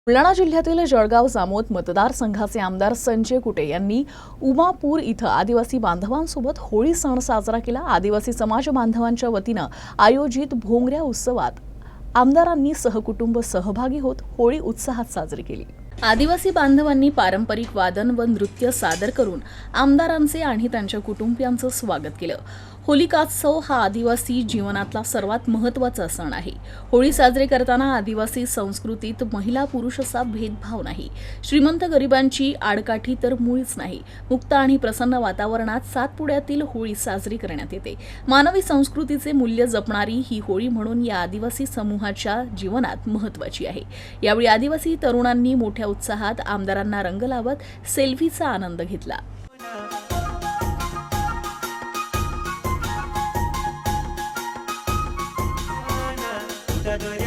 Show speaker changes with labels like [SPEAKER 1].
[SPEAKER 1] बुलढाणा जिल्ह्यातील जळगाव जामोद मतदारसंघाचे आमदार संजय कुटे यांनी उमापूर इथं आदिवासी बांधवांसोबत होळी सण साजरा केला। आदिवासी समाज बांधवांच्या वतीनं आयोजित भोंगऱ्या उत्सवात आमदारांनी सहकुटुंब सहभागी होत होळी उत्साहात साजरी केली। आदिवासी बांधवांनी पारंपरिक वादन व नृत्य सादर करून आमदारांचे आणि त्यांच्या कुटुंबियांचं स्वागत केलं। होलिकात्सव हा आदिवासी जीवनातला सर्वात महत्त्वाचा सण आहे। होळी साजरी करताना आदिवासी संस्कृतीत महिला पुरुष असा भेदभाव नाही। श्रीमंत गरिबांची आडकाठी तर मुळीच नाही। मुक्त आणि प्रसन्न वातावरणात सातपुड्यातील होळी साजरी करण्यात येते। मानवी संस्कृतीचे मूल्य जपणारी ही होळी म्हणून या आदिवासी समूहाच्या जीवनात महत्त्वाची आहे। यावेळी आदिवासी तरुणांनी मोठ्या उत्साहात आमदारांना रंग लावत सेल्फीचा आनंद घेतला।
[SPEAKER 2] da da